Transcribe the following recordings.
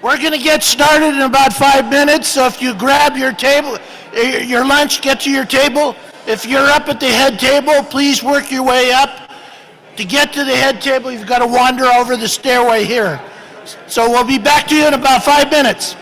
We're going to get started in about 5 minutes, so if you grab your table, your lunch, get to your table. If you're up at the head table, please work your way up. To get to the head table, you've got to wander over the stairway here. So we'll be back to you in about 5 minutes.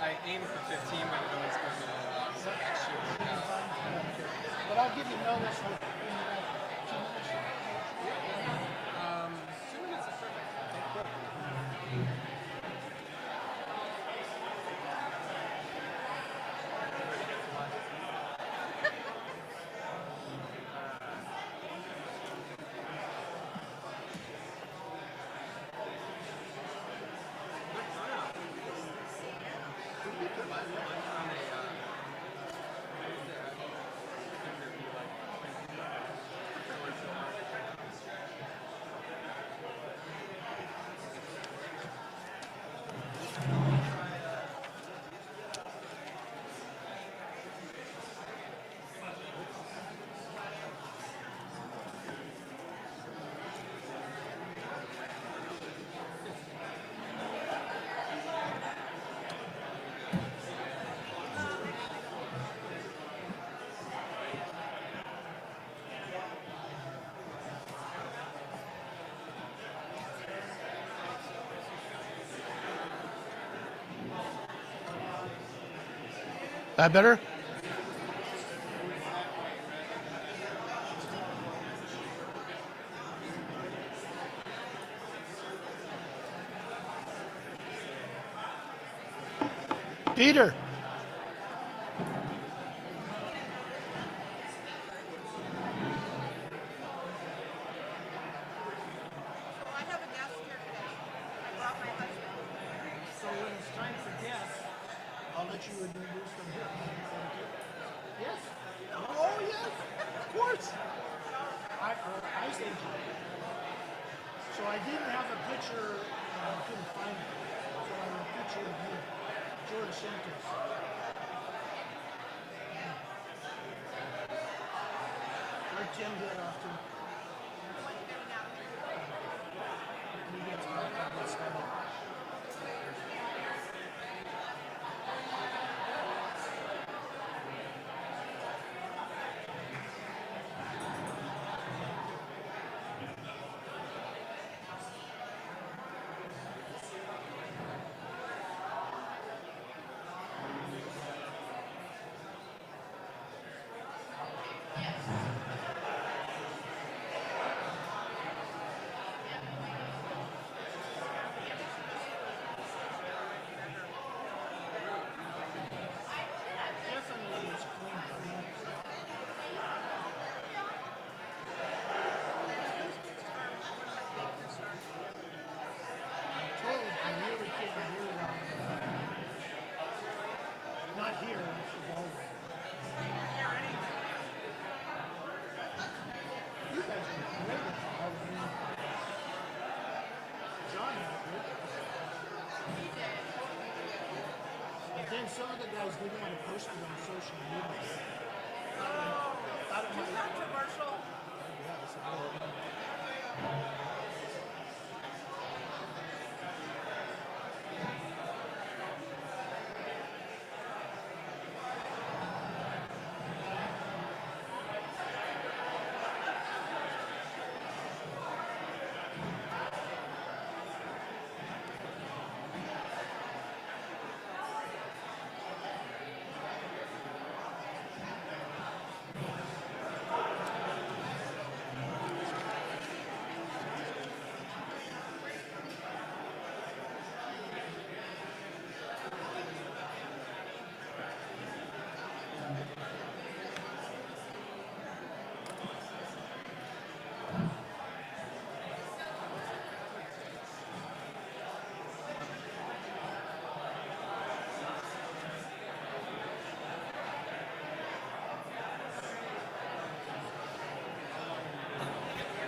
I aim for 15, but it always goes a little long, so extra. But I'll give you notice in about 2 minutes. 2 minutes is perfect. That better? Peter. So I didn't have a picture, I couldn't find it. So I have a picture of you, George Santos. Where'd Tim get off to? He gets back on this study. then some of the guys didn't want to post it on social media. Too controversial.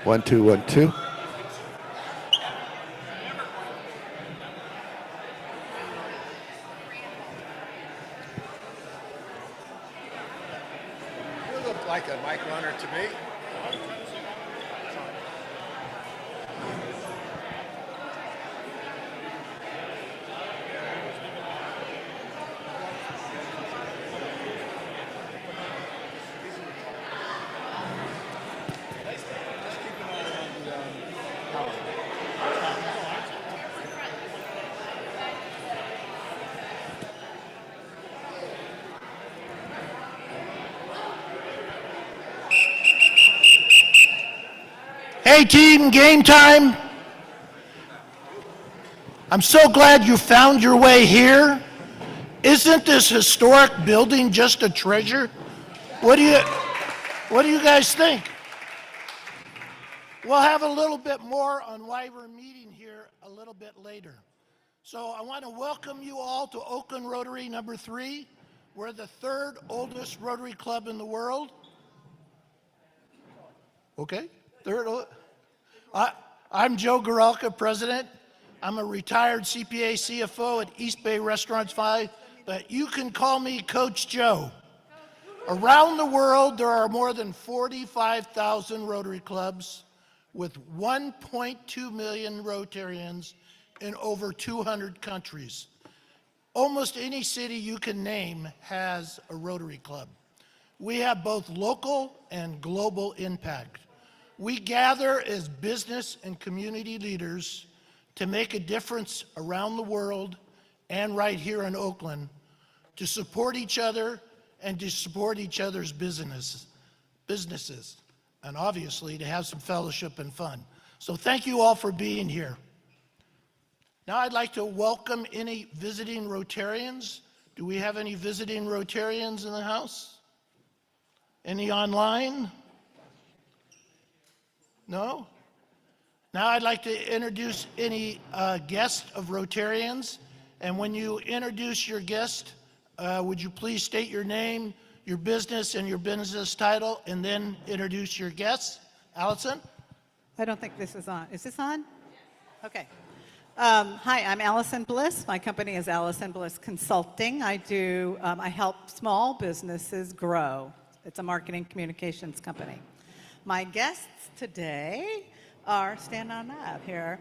One, two, 1, 2. You look like a mic runner to me. Hey team, game time. I'm so glad you found your way here. Isn't this historic building just a treasure? What do you guys think? We'll have a little bit more on why we're meeting here a little bit later. So I want to welcome you all to Oakland Rotary number 3. We're the 3rd oldest Rotary club in the world. Okay, I'm Joe Goralka, president. I'm a retired CPA CFO at East Bay Restaurants 5, but you can call me Coach Joe. Around the world, there are more than 45,000 Rotary clubs with 1.2 million Rotarians in over 200 countries. Almost any city you can name has a Rotary club. We have both local and global impact. We gather as business and community leaders to make a difference around the world and right here in Oakland to support each other and to support each other's businesses, and obviously to have some fellowship and fun. So thank you all for being here. Now I'd like to welcome any visiting Rotarians. Do we have any visiting Rotarians in the house? Any online? No? Now I'd like to introduce any guest of Rotarians. And when you introduce your guest, would you please state your name, your business, and your business title, and then introduce your guests? Allison? I don't think this is on. Is this on? Okay. Hi, I'm Allison Bliss. My company is Allison Bliss Consulting. I help small businesses grow. It's a marketing communications company. My guests today stand on up here,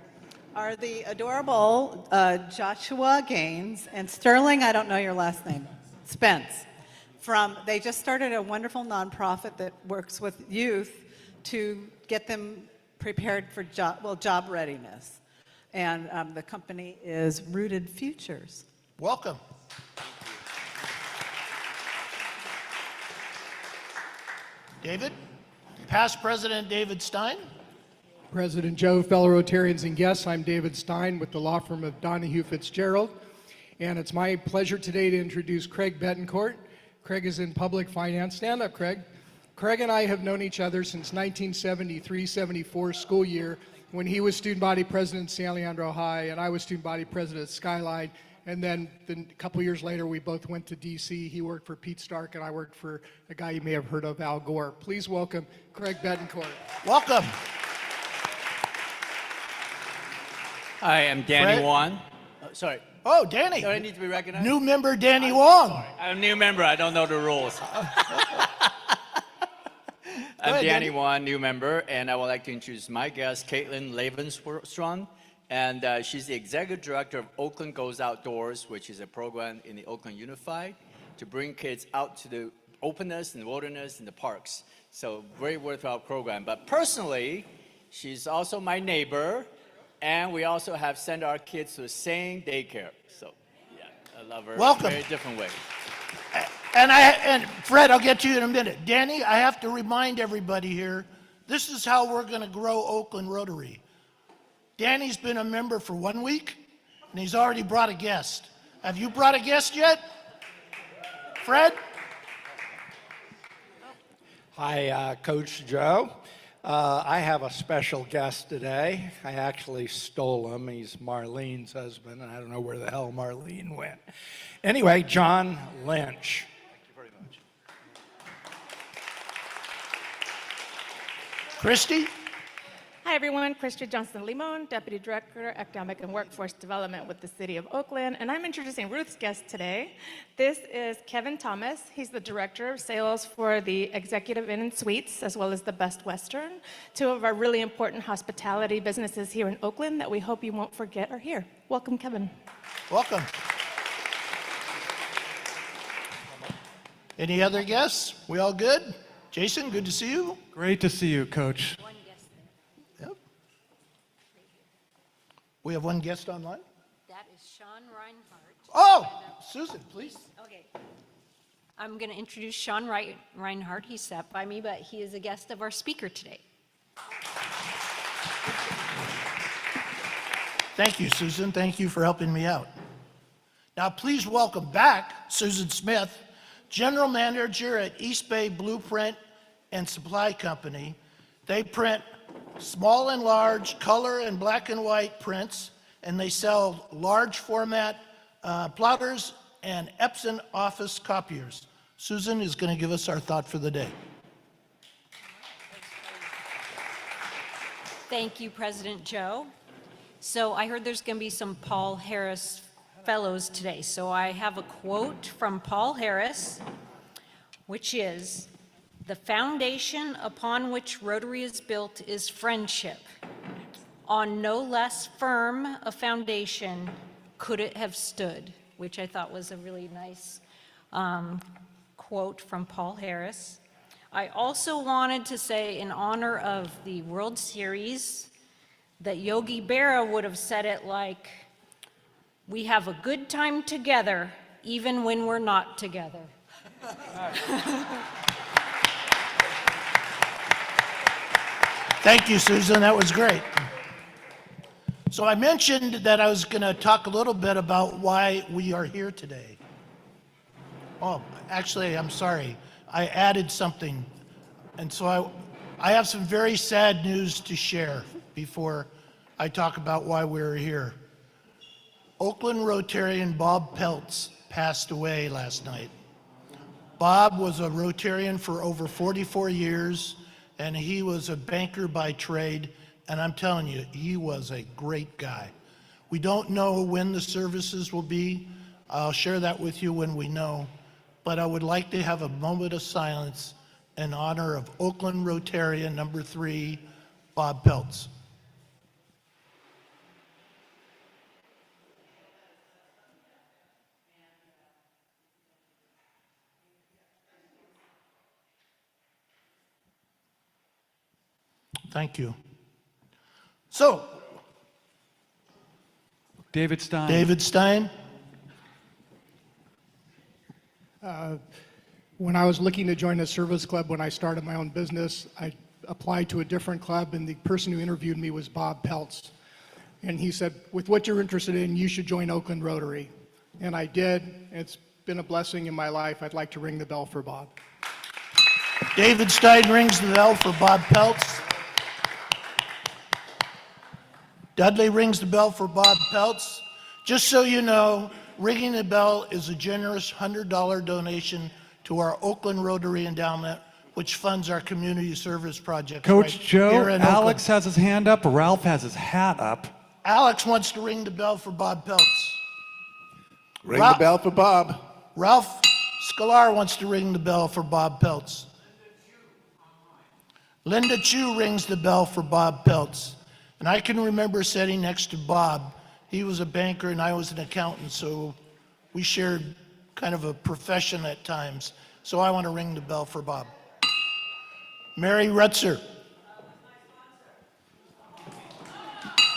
are the adorable Joshua Gaines and Sterling, I don't know your last name, Spence. They just started a wonderful nonprofit that works with youth to get them prepared for job readiness. And the company is Rooted Futures. Welcome. David? Past President David Stein. President Joe, fellow Rotarians and guests, I'm David Stein with the law firm of Donahue Fitzgerald, and it's my pleasure today to introduce Craig Betancourt. Craig is in public finance. Stand up, Craig. Craig and I have known each other since 1973-74 school year when he was student body president at San Leandro High and I was student body president at Skyline. And then a couple years later, we both went to D.C. He worked for Pete Stark, and I worked for a guy you may have heard of, Al Gore. Please welcome Craig Betancourt. Welcome. Hi, I'm Danny Fred? Wan. Oh, Danny. Do I need to be recognized? New member Danny Wong. I'm a new member. I don't know the rules. I'm ahead, Danny Danny. Wan, new member, and I would like to introduce my guest, Caitlin Lavenstrong. And she's the executive director of Oakland Goes Outdoors, which is a program in the Oakland Unified to bring kids out to the openness and wilderness and the parks. So very worthwhile program. But personally, she's also my neighbor, and we also have sent our kids to the same daycare. So yeah, I love her. Welcome. Very different way. And Fred, I'll get to you in a minute. Danny, I have to remind everybody here, this is how we're going to grow Oakland Rotary. Danny's been a member for 1 week, and he's already brought a guest. Have you brought a guest yet? Fred? Hi, Coach Joe. I have a special guest today. I actually stole him. He's Marlene's husband, and I don't know where the hell Marlene went. Anyway, John Lynch. Thank you very much. Christy? Hi everyone, Christy Johnson-Limon, Deputy Director, Economic and Workforce Development with the City of Oakland, and I'm introducing Ruth's guest today. This is Kevin Thomas. He's the Director of Sales for the Executive Inn and Suites, as well as the Best Western, two of our really important hospitality businesses here in Oakland that we hope you won't forget are here. Welcome, Kevin. Welcome. Any other guests? We all good? Jason, good to see you. Great to see you, Coach. Yep. We have one guest online. That is Sean Reinhardt. Oh, Susan, please. Okay. I'm going to introduce Sean Reinhardt. He sat by me, but he is a guest of our speaker today. Thank you, Susan. Thank you for helping me out. Now, please welcome back Susan Smith, General Manager at East Bay Blueprint and Supply Company. They print small and large, color and black and white prints, and they sell large format plotters and Epson office copiers. Susan is going to give us our thought for the day. Thank you, President Joe. So I heard there's going to be some Paul Harris fellows today. So I have a quote from Paul Harris, which is, "The foundation upon which Rotary is built is friendship. On no less firm a foundation could it have stood," which I thought was a really nice quote from Paul Harris. I also wanted to say, in honor of the World Series, that Yogi Berra would have said it like, "We have a good time together, even when we're not together." Thank you, Susan. That was great. So I mentioned that I was going to talk a little bit about why we are here today. Oh, actually, I'm sorry. I added something. And so I have some very sad news to share before I talk about why we're here. Oakland Rotarian Bob Peltz passed away last night. Bob was a Rotarian for over 44 years, and he was a banker by trade, and I'm telling you, he was a great guy. We don't know when the services will be. I'll share that with you when we know, but I would like to have a moment of silence in honor of Oakland Rotarian number 3, Bob Peltz. Thank you. So, David Stein. David Stein. When I was looking to join a service club when I started my own business, I applied to a different club, and the person who interviewed me was Bob Peltz. And he said, "With what you're interested in, you should join Oakland Rotary." And I did. It's been a blessing in my life. I'd like to ring the bell for Bob. David Stein rings the bell for Bob Peltz. Dudley rings the bell for Bob Peltz. Just so you know, ringing the bell is a generous $100 donation to our Oakland Rotary Endowment, which funds our community service projects. Coach right Joe, here in Alex Oakland. has his hand up, Ralph has his hat up. Alex wants to ring the bell for Bob Peltz. Ring the bell for Bob. Ralph Scalar wants to ring the bell for Bob Peltz. Linda Chu rings the bell for Bob Peltz. And I can remember sitting next to Bob. He was a banker and I was an accountant, so we shared kind of a profession at times. So I want to ring the bell for Bob. Mary Rutzer.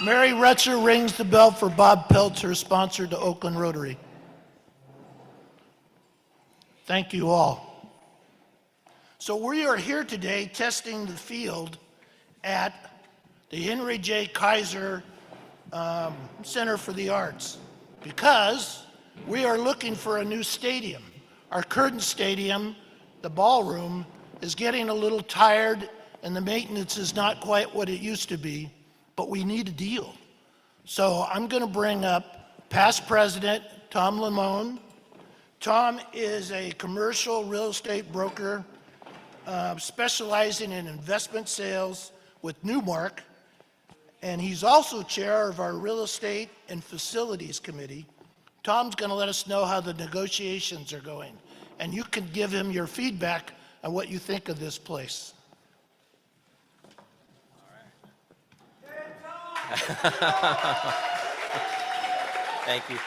Mary Rutzer rings the bell for Bob Peltz, her sponsor to Oakland Rotary. Thank you all. So we are here today testing the field at the Henry J. Kaiser Center for the Arts because we are looking for a new stadium. Our current stadium, the ballroom, is getting a little tired and the maintenance is not quite what it used to be, but we need a deal. So I'm going to bring up past president Tom Limon. Tom is a commercial real estate broker specializing in investment sales with Newmark, and he's also chair of our real estate and facilities committee. Tom's going to let us know how the negotiations are going, and you can give him your feedback on what you think of this place. Thank you.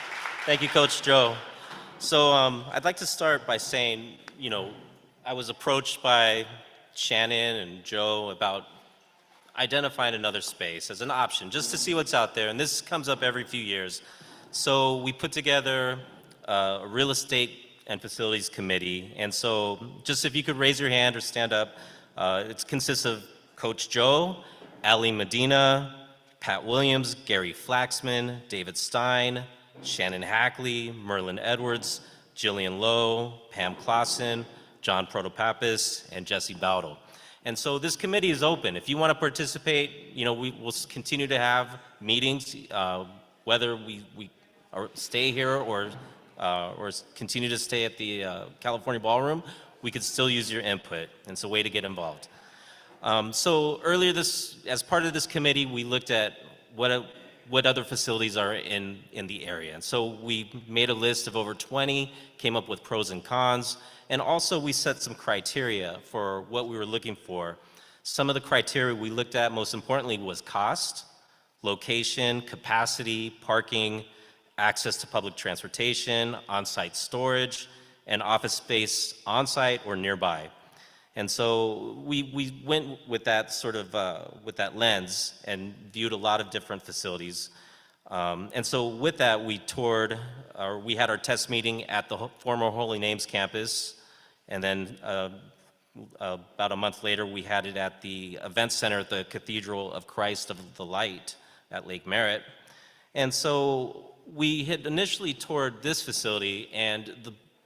Thank you, Coach Joe. So I'd like to start by saying, you know, I was approached by Shannon and Joe about identifying another space as an option, just to see what's out there. And this comes up every few years. So we put together a real estate and facilities committee. And so just if you could raise your hand or stand up, it consists of Coach Joe, Ali Medina, Pat Williams, Gary Flaxman, David Stein, Shannon Hackley, Merlin Edwards, Jillian Lowe, Pam Clausen, John Protopapis, and Jesse Bowdle. And so this committee is open. If you want to participate, you know, we will continue to have meetings, whether we stay here or continue to stay at the California Ballroom, we could still use your input. And it's a way to get involved. So earlier as part of this committee, we looked at what other facilities are in the area. And so we made a list of over 20, came up with pros and cons, and also we set some criteria for what we were looking for. Some of the criteria we looked at most importantly was cost, location, capacity, parking, access to public transportation, on-site storage, and office space on-site or nearby. And so we went with that sort of, with that lens and viewed a lot of different facilities. And so with that, we had our test meeting at the former Holy Names campus. And then about a month later, we had it at the event center at the Cathedral of Christ of the Light at Lake Merritt. And so we had initially toured this facility, and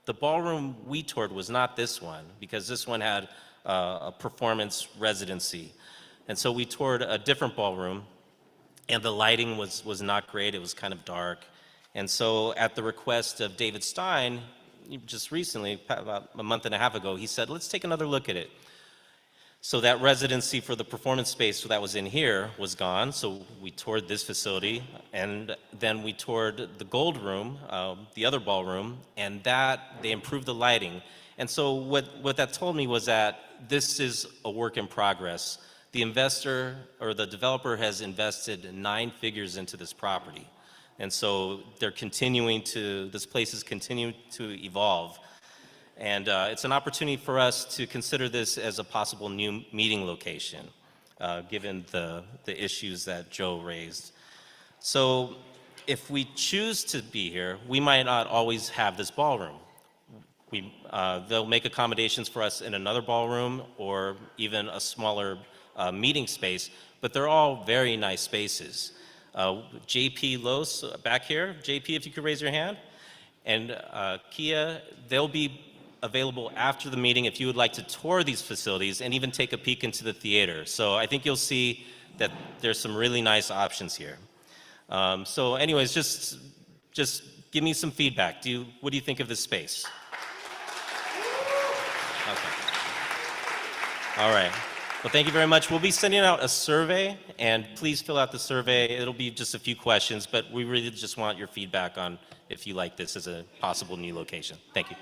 the ballroom we toured was not this one, because this one had a performance residency. And so we toured a different ballroom, and the lighting was not great. It was kind of dark. And so at the request of David Stein, just recently, about a month and a half ago, he said, let's take another look at it. So that residency for the performance space that was in here was gone. So we toured this facility, and then we toured the Gold Room, the other ballroom, and they improved the lighting. And so what that told me was that this is a work in progress. The investor or the developer has invested 9 figures into this property. And so this place is continuing to evolve. And it's an opportunity for us to consider this as a possible new meeting location, given the issues that Joe raised. So if we choose to be here, we might not always have this ballroom. They'll make accommodations for us in another ballroom or even a smaller meeting space, but they're all very nice spaces. JP Los back here, JP, if you could raise your hand, and Kia, they'll be available after the meeting if you would like to tour these facilities and even take a peek into the theater. So I think you'll see that there's some really nice options here. So anyways, just give me some feedback. What do you think of this space? Okay. All right. Well, thank you very much. We'll be sending out a survey, and please fill out the survey. It'll be just a few questions, but we really just want your feedback on if you like this as a possible new location. Thank you.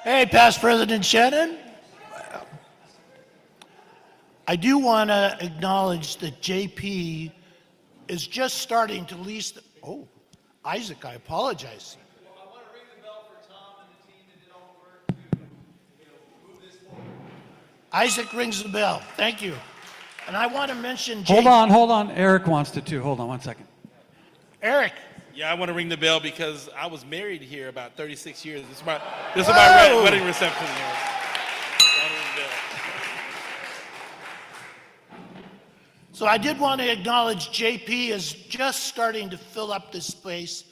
Hey, past President Shannon. I do want to acknowledge that JP is just starting to lease the, oh, Isaac, I apologize. I want to ring the bell for Tom and the team that did all the work to move this forward. Isaac rings the bell. Thank you. And I want to mention Hold on. Eric wants to too. Hold on 1 second. Eric. Yeah, I want to ring the bell because I was married here about 36 years. This is my wedding reception here. I wanna ring the bell. So I did want to acknowledge JP is just starting to fill up this space,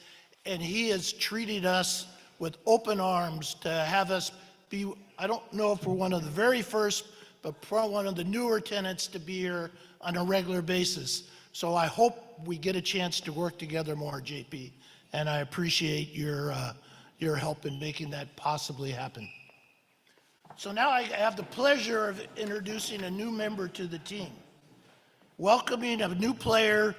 and he has treated us with open arms to have us be, I don't know if we're one of the very first, but probably one of the newer tenants to be here on a regular basis. So I hope we get a chance to work together more, JP, and I appreciate your help in making that possibly happen. So now I have the pleasure of introducing a new member to the team. Welcoming a new player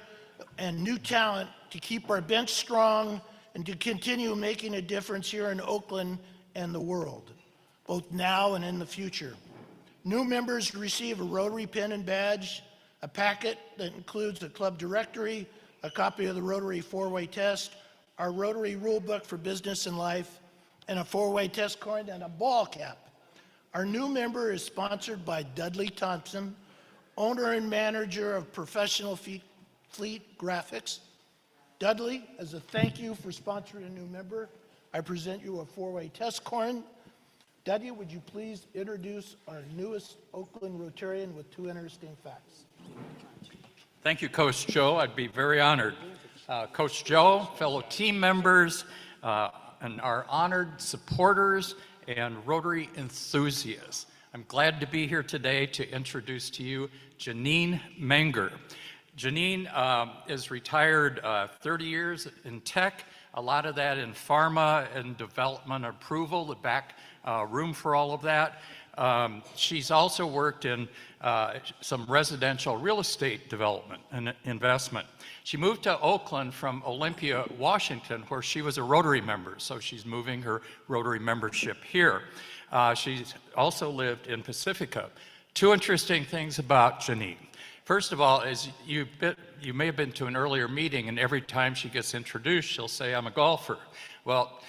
and new talent to keep our bench strong and to continue making a difference here in Oakland and the world, both now and in the future. New members receive a Rotary pin and badge, a packet that includes a club directory, a copy of the Rotary four-way test, our Rotary rule book for business and life, and a four-way test coin and a ball cap. Our new member is sponsored by Dudley Thompson, owner and manager of Professional Fleet Graphics. Dudley, as a thank you for sponsoring a new member, I present you a four-way test coin. Dudley, would you please introduce our newest Oakland Rotarian with 2 interesting facts? Thank you, Coach Joe. I'd be very honored. Coach Joe, fellow team members, and our honored supporters and Rotary enthusiasts. I'm glad to be here today to introduce to you Janine Menger. Janine is retired 30 years in tech, a lot of that in pharma and development approval, the back room for all of that. She's also worked in some residential real estate development and investment. She moved to Oakland from Olympia, Washington, where she was a Rotary member, so she's moving her Rotary membership here. She's also lived in Pacifica. 2 interesting things about Janine. First of all, is you may have been to an earlier meeting, and every time she gets introduced, she'll say, I'm a golfer. Well,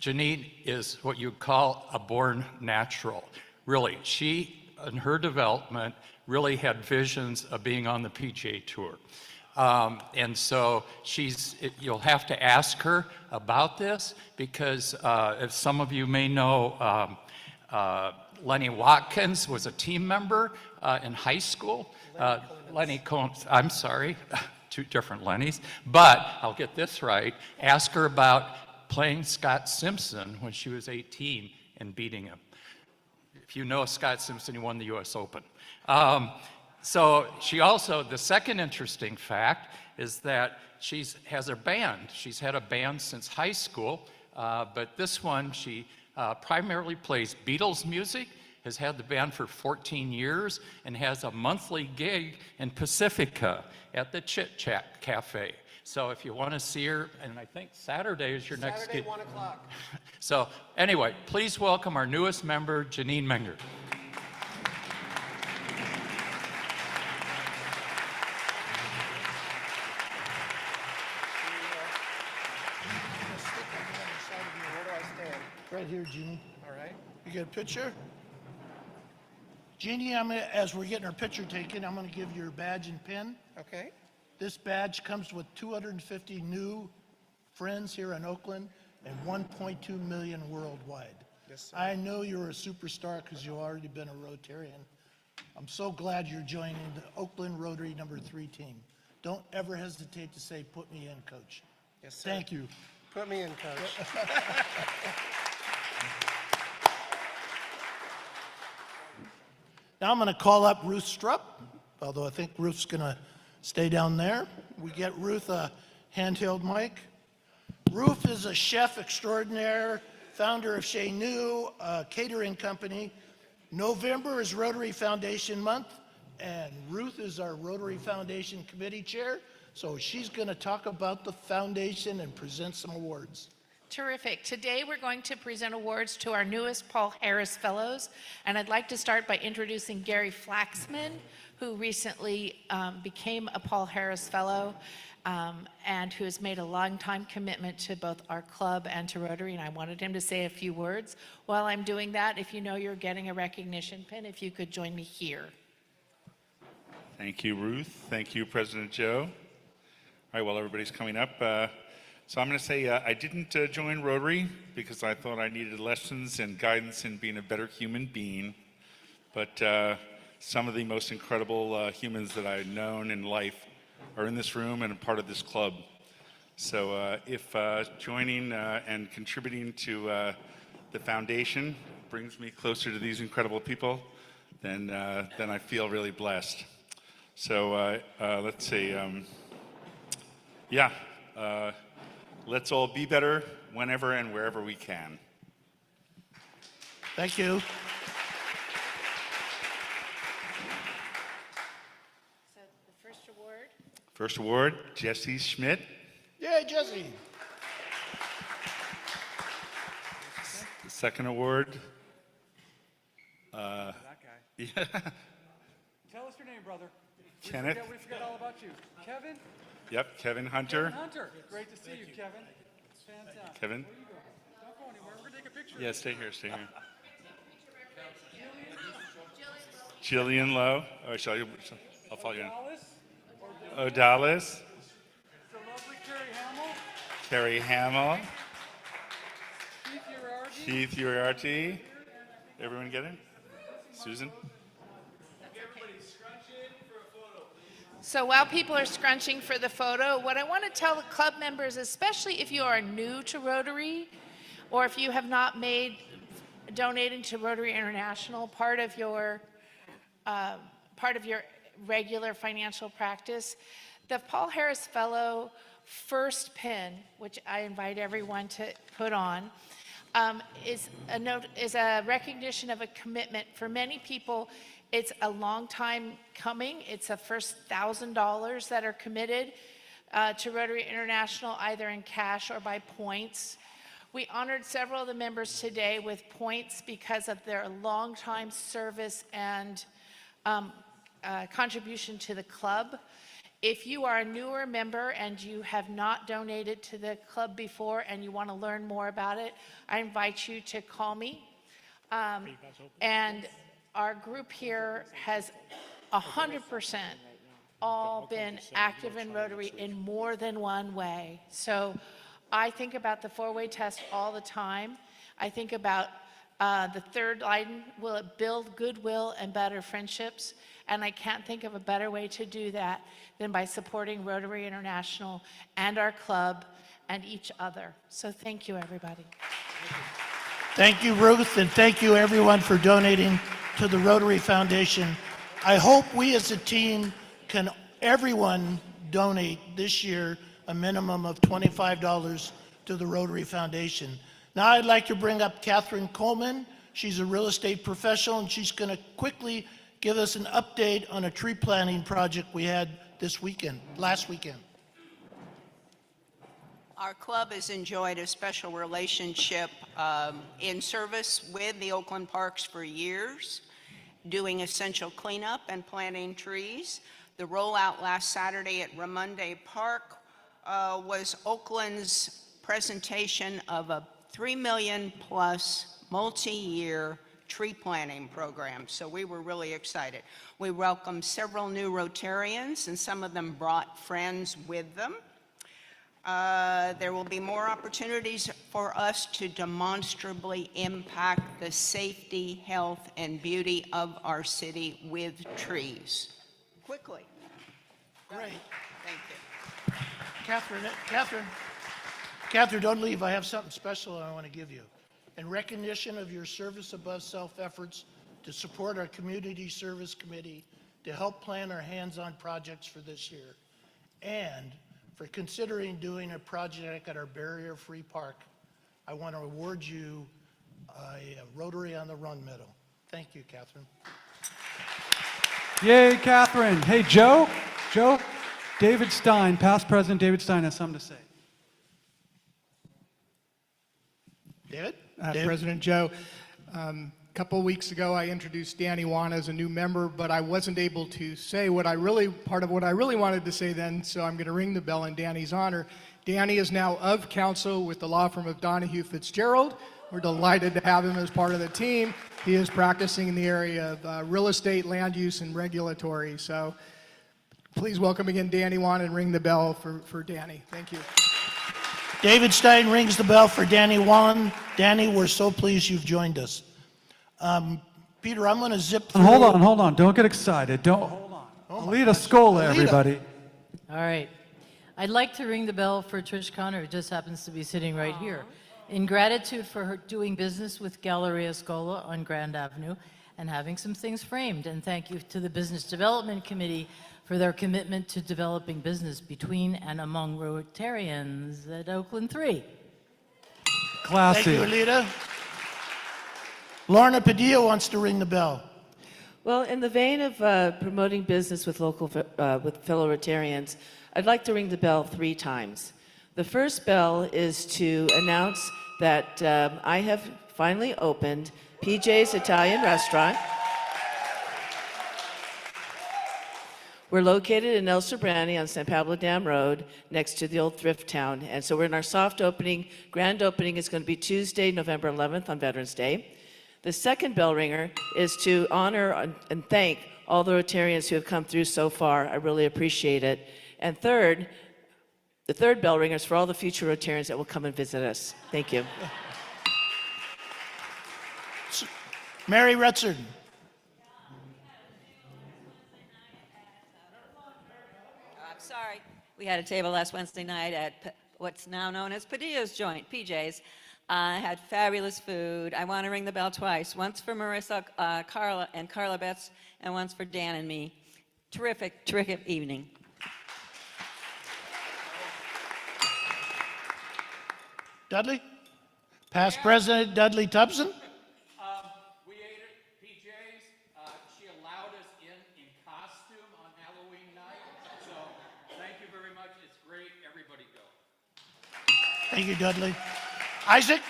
Janine is what you call a born natural. Really, she, in her development, really had visions of being on the PGA Tour. And so you'll have to ask her about this, because if some of you may know, Lenny Watkins was a team member in high school. Lenny Combs, I'm sorry, 2 different Lennys, but I'll get this right. Ask her about playing Scott Simpson when she was 18 and beating him. If you know Scott Simpson, he won the US Open. So she also, the second interesting fact is that she has a band. She's had a band since high school, but this one, she primarily plays Beatles music, has had the band for 14 years, and has a monthly gig in Pacifica at the Chit Chat Cafe. So if you want to see her, and I think Saturday is your next gig. Saturday, 1 o'clock. So anyway, please welcome our newest member, Janine Menger. Right here, Jeannie. All right. You get a picture? Jeannie, as we're getting our picture taken, I'm going to give you your badge and pin. Okay. This badge comes with 250 new friends here in Oakland and 1.2 million worldwide. Yes, sir. I know you're a superstar because you've already been a Rotarian. I'm so glad you're joining the Oakland Rotary number 3 team. Don't ever hesitate to say, put me in, Coach. Yes, sir. Thank you. Put me in, Coach. Now I'm going to call up Ruth Strupp, although I think Ruth's going to stay down there. We get Ruth a handheld mic. Ruth is a chef extraordinaire founder of Chez New Catering Company. November is Rotary Foundation Month, and Ruth is our Rotary Foundation Committee Chair, so she's going to talk about the foundation and present some awards. Terrific. Today we're going to present awards to our newest Paul Harris Fellows, and I'd like to start by introducing Gary Flaxman, who recently became a Paul Harris Fellow and who has made a long-time commitment to both our club and to Rotary, and I wanted him to say a few words. While I'm doing that, if you know you're getting a recognition pin, if you could join me here. Thank you, Ruth. Thank you, President Joe. All right, while everybody's coming up, so I'm going to say I didn't join Rotary because I thought I needed lessons and guidance in being a better human being, but some of the most incredible humans that I've known in life are in this room and a part of this club. So if joining and contributing to the foundation brings me closer to these incredible people, then I feel really blessed. So let's see, let's all be better whenever and wherever we can. Thank you. So the first award. First award, Jesse Schmidt. Yay, Jesse. The second award, That guy. yeah, Tell us your name, brother. Kenneth. We forgot all about you. Kevin? Yep, Kevin Hunter. Hunter. Great to see you, Kevin. Fantastic. Kevin. Where are you going? Don't go anywhere. We're going to take a picture. Yeah, stay here, stay here. Jillian Lowe. Oh, I'll follow you in. Odalis. The lovely Carrie Hamill. Carrie Hamill. Keith Uriarty. Keith Uriarty. Everyone get it? Susan? So while people are scrunching for the photo, what I want to tell the club members, especially if you are new to Rotary, or if you have not made donating to Rotary International part of your regular financial practice, the Paul Harris Fellow first pin, which I invite everyone to put on, is a recognition of a commitment. For many people, it's a long time coming. It's the first $1,000 that are committed to Rotary International, either in cash or by points. We honored several of the members today with points because of their long time service and contribution to the club. If you are a newer member and you have not donated to the club before and you want to learn more about it, I invite you to call me. And our group here has 100% all been active in Rotary in more than one way. So I think about the four-way test all the time. I think about the third line, will it build goodwill and better friendships? And I can't think of a better way to do that than by supporting Rotary International and our club and each other. So thank you, everybody. Thank you, Ruth, and thank you, everyone, for donating to the Rotary Foundation. I hope we as a team can, everyone, donate this year a minimum of $25 to the Rotary Foundation. Now I'd like to bring up Catherine Coleman. She's a real estate professional, and she's going to quickly give us an update on a tree planting project we had last weekend. Our club has enjoyed a special relationship in service with the Oakland Parks for years, doing essential cleanup and planting trees. The rollout last Saturday at Ramonde Park was Oakland's presentation of a $3 million plus multi-year tree planting program. So we were really excited. We welcomed several new Rotarians, and some of them brought friends with them. There will be more opportunities for us to demonstrably impact the safety, health, and beauty of our city with trees. Quickly. Great. Thank you. Catherine, don't leave. I have something special I want to give you. In recognition of your service above self efforts to support our Community Service Committee to help plan our hands-on projects for this year, and for considering doing a project at our barrier-free park, I want to award you a Rotary on the Run medal. Thank you, Catherine. Yay, Catherine. Hey, Joe, David Stein, past president David Stein has something to say. David? President Joe, a couple of weeks ago, I introduced Danny Wan as a new member, but I wasn't able to say part of what I really wanted to say then, so I'm going to ring the bell in Danny's honor. Danny is now of counsel with the law firm of Donahue Fitzgerald. We're delighted to have him as part of the team. He is practicing in the area of real estate, land use, and regulatory. So please welcome again Danny Wan and ring the bell for Danny. Thank you. David Stein rings the bell for Danny Wallen. Danny, we're so pleased you've joined us. Peter, I'm going to zip through. Hold on. Don't get excited. Hold on. Lead a Scola, everybody. All right. I'd like to ring the bell for Trish Connor, who just happens to be sitting right here. In gratitude for her doing business with Galleria Scola on Grand Avenue and having some things framed. And thank you to the Business Development Committee for their commitment to developing business between and among Rotarians at Oakland 3. Classy. Thank you, Alita. Lorna Padilla wants to ring the bell. Well, in the vein of promoting business with with fellow Rotarians, I'd like to ring the bell 3 times. The first bell is to announce that I have finally opened PJ's Italian Restaurant. We're located in El Sobrani on San Pablo Dam Road, next to the old thrift town. And so we're in our soft opening. Grand opening is going to be Tuesday, November 11th on Veterans Day. The second bell ringer is to honor and thank all the Rotarians who have come through so far. I really appreciate it. And third, the third bell ringer is for all the future Rotarians that will come and visit us. Thank you. Mary Rutzard. I'm sorry. We had a table last Wednesday night at what's now known as Padilla's Joint, PJ's. I had fabulous food. I want to ring the bell twice. Once for Marissa, Carla Betts, and once for Dan and me. Terrific evening. Dudley? Past President Dudley Tubson? We ate at PJ's. She allowed us in costume on Halloween night. So thank you very much. It's great. Everybody go. Thank you, Dudley. Isaac?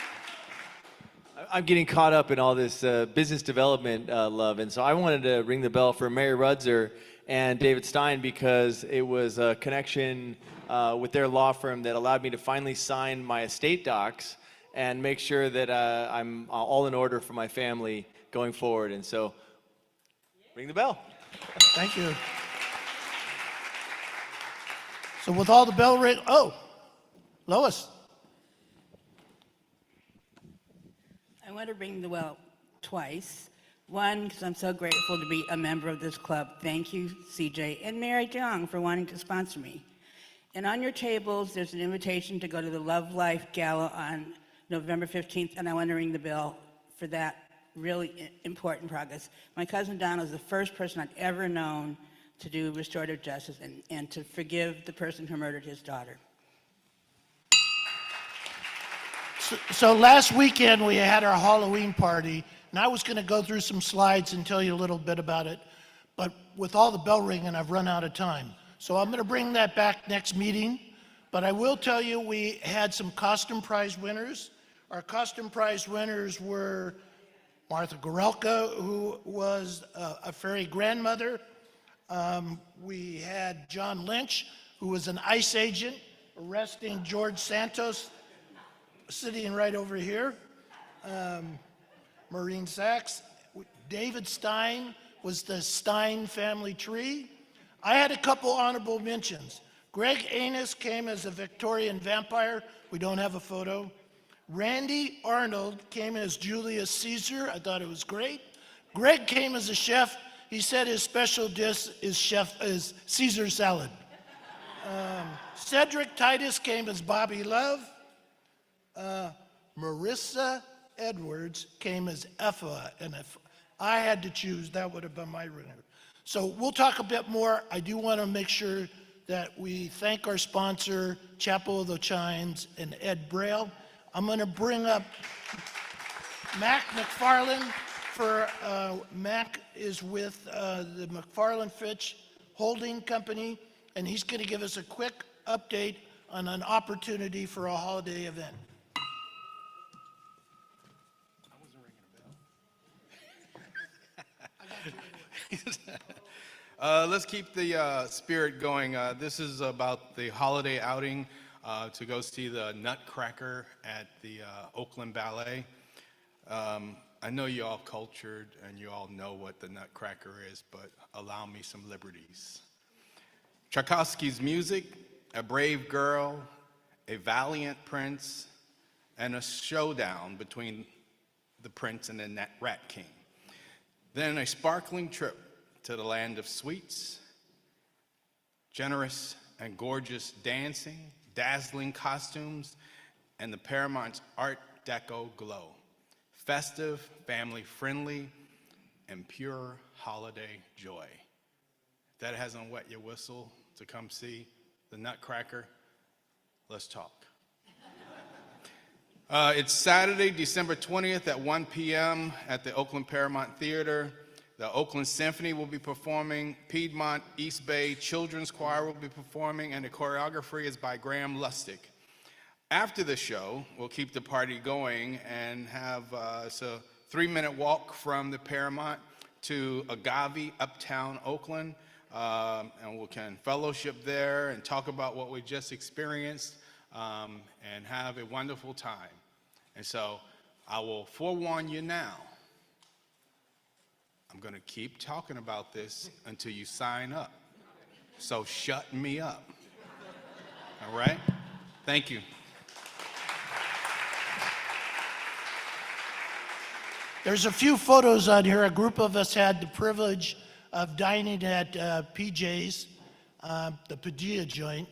I'm getting caught up in all this business development love, and so I wanted to ring the bell for Mary Rudzer and David Stein because it was a connection with their law firm that allowed me to finally sign my estate docs and make sure that I'm all in order for my family going forward. And so, ring the bell. Thank you. So with all the bell ring, Lois. I want to ring the bell twice. One, because I'm so grateful to be a member of this club. Thank you, CJ and Mary Jong, for wanting to sponsor me. And on your tables, there's an invitation to go to the Love Life Gala on November 15th, and I want to ring the bell for that really important progress. My cousin Donald is the first person I've ever known to do restorative justice and to forgive the person who murdered his daughter. So last weekend we had our Halloween party, and I was going to go through some slides and tell you a little bit about it, but with all the bell ringing, I've run out of time. So I'm going to bring that back next meeting, but I will tell you we had some costume prize winners. Our costume prize winners were Martha Gorelka, who was a fairy grandmother. We had John Lynch, who was an ICE agent arresting George Santos, sitting right over here. Maureen Sachs. David Stein was the Stein family tree. I had a couple honorable mentions. Greg Anus came as a Victorian vampire. We don't have a photo. Randy Arnold came as Julius Caesar. I thought it was great. Greg came as a chef. He said his special dish is Caesar salad. Cedric Titus came as Bobby Love. Marissa Edwards came as Effa, and if I had to choose, that would have been my ringer. So we'll talk a bit more. I do want to make sure that we thank our sponsor, Chapel of the Chimes, and Ed Braille. I'm going to bring up Mac McFarland. Mac is with the McFarland Fitch Holding Company, and he's going to give us a quick update on an opportunity for a holiday event. Let's keep the spirit going. This is about the holiday outing to go see the Nutcracker at the Oakland Ballet. I know you all cultured and you all know what the Nutcracker is, but allow me some liberties. Tchaikovsky's music, a brave girl, a valiant prince, and a showdown between the prince and the Rat King. Then a sparkling trip to the land of sweets, generous and gorgeous dancing, dazzling costumes, and the Paramount's Art Deco glow. Festive, family-friendly, and pure holiday joy. If that hasn't wet your whistle to come see the Nutcracker, let's talk. It's Saturday, December 20th at 1 p.m. at the Oakland Paramount Theater. The Oakland Symphony will be performing, Piedmont East Bay Children's Choir will be performing, and the choreography is by Graham Lustig. After the show, we'll keep the party going and have a 3-minute walk from the Paramount to Agave, uptown Oakland, and we can fellowship there and talk about what we just experienced and have a wonderful time. And so I will forewarn you now, I'm going to keep talking about this until you sign up. So shut me up. All right? Thank you. There's a few photos on here. A group of us had the privilege of dining at PJ's, the Padilla joint.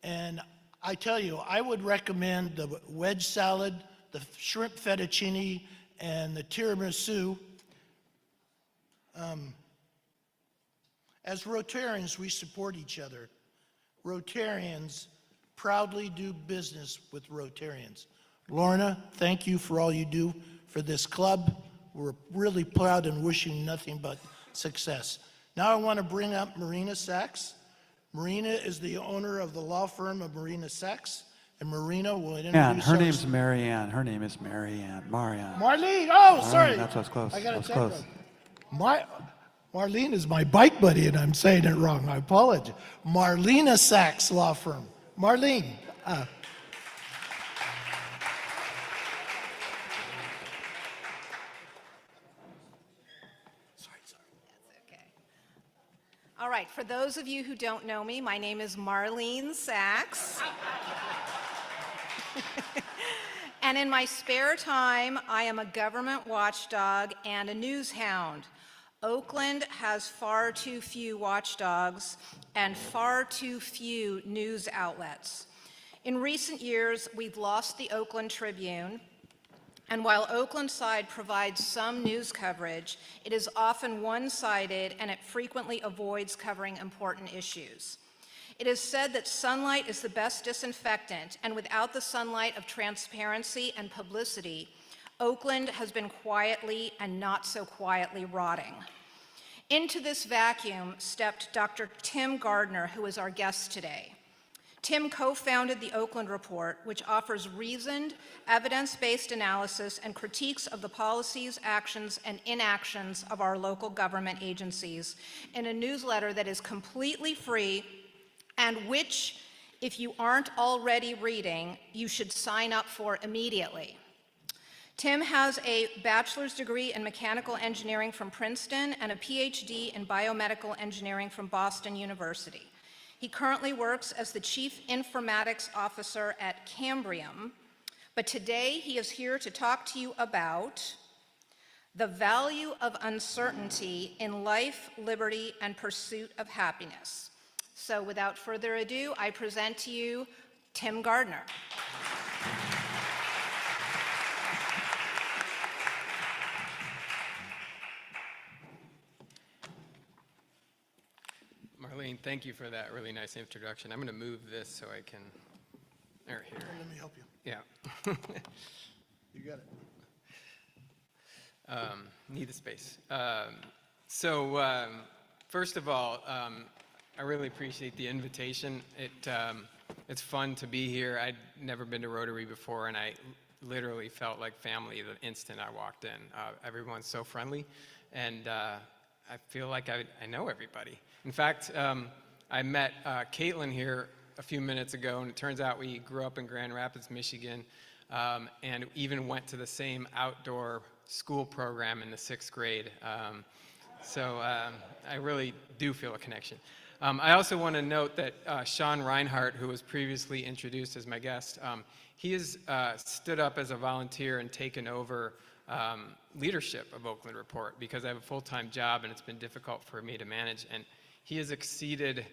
And I tell you, I would recommend the wedge salad, the shrimp fettuccine, and the tiramisu. As Rotarians, we support each other. Rotarians proudly do business with Rotarians. Lorna, thank you for all you do for this club. We're really proud and wishing nothing but success. Now I want to bring up Marina Sachs. Marina is the owner of the law firm of Marina Sachs, and Marina will introduce Her name's Mary Ann. Her name is Mary Ann. Marianne. Marlene. Oh, sorry. That's what's close. I got That's it close. Marlene is my bike buddy, and I'm saying it wrong. I apologize. Marlena Sachs Law Firm. Marlene. All right, for those of you who don't know me, my name is Marlene Sachs. And in my spare time, I am a government watchdog and a news hound. Oakland has far too few watchdogs and far too few news outlets. In recent years, we've lost the Oakland Tribune, and while Oakland side provides some news coverage, it is often one-sided and it frequently avoids covering important issues. It is said that sunlight is the best disinfectant, and without the sunlight of transparency and publicity, Oakland has been quietly and not so quietly rotting. Into this vacuum stepped Dr. Tim Gardner, who is our guest today. Tim co-founded the Oakland Report, which offers reasoned, evidence-based analysis and critiques of the policies, actions, and inactions of our local government agencies in a newsletter that is completely free and which, if you aren't already reading, you should sign up for immediately. Tim has a bachelor's degree in mechanical engineering from Princeton and a PhD in biomedical engineering from Boston University. He currently works as the Chief Informatics Officer at Cambrium, but today he is here to talk to you about the value of uncertainty in life, liberty, and pursuit of happiness. So without further ado, I present to you Tim Gardner. Marlene, thank you for that really nice introduction. I'm going to move this so I can, here. Let me help you. Yeah. You got it. Need the space. First of all, I really appreciate the invitation. It's fun to be here. I'd never been to Rotary before, and I literally felt like family the instant I walked in. Everyone's so friendly, and I feel like I know everybody. In fact, I met Caitlin here a few minutes ago, and it turns out we grew up in Grand Rapids, Michigan, and even went to the same outdoor school program in the 6th grade. I really do feel a connection. I also want to note that Sean Reinhardt, who was previously introduced as my guest, he has stood up as a volunteer and taken over leadership of Oakland Report because I have a full-time job and it's been difficult for me to manage. And he has exceeded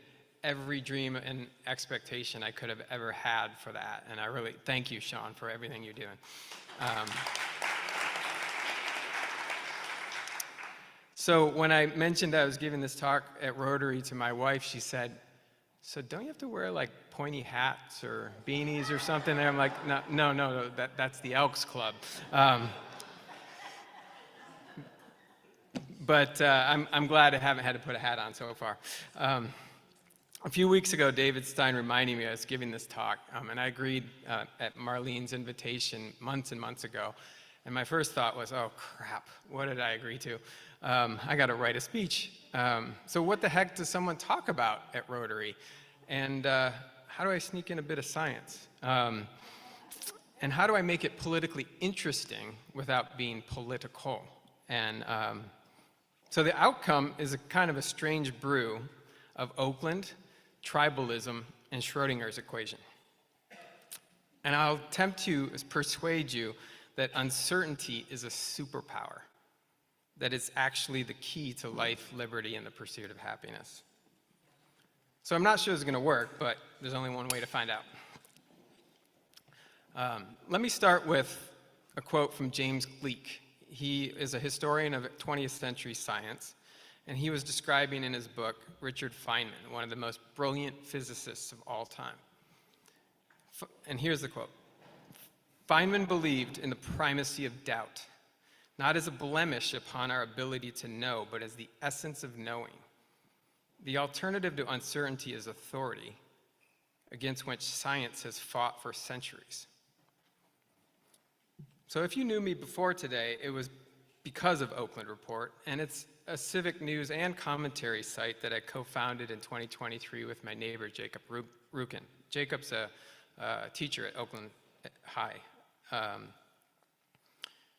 every dream and expectation I could have ever had for that. And I really thank you, Sean, for everything you're doing. So when I mentioned I was giving this talk at Rotary to my wife, she said, "So don't you have to wear like pointy hats or beanies or something?" And I'm like, no, that's the Elks Club. But I'm glad I haven't had to put a hat on so far. A few weeks ago, David Stein reminded me I was giving this talk, and I agreed at Marlene's invitation months and months ago. And my first thought was, oh crap, what did I agree to? I got to write a speech. So what the heck does someone talk about at Rotary? And how do I sneak in a bit of science? And how do I make it politically interesting without being political? And so the outcome is a kind of a strange brew of Oakland, tribalism, and Schrodinger's equation. And I'll attempt to persuade you that uncertainty is a superpower, that it's actually the key to life, liberty, and the pursuit of happiness. So I'm not sure it's going to work, but there's only one way to find out. Let me start with a quote from James Gleick. He is a historian of 20th century science, and he was describing in his book Richard Feynman, one of the most brilliant physicists of all time. And here's the quote. Feynman believed in the primacy of doubt, not as a blemish upon our ability to know, but as the essence of knowing. The alternative to uncertainty is authority, against which science has fought for centuries. So if you knew me before today, it was because of Oakland Report, and it's a civic news and commentary site that I co-founded in 2023 with my neighbor, Jacob Rukin. Jacob's a teacher at Oakland High.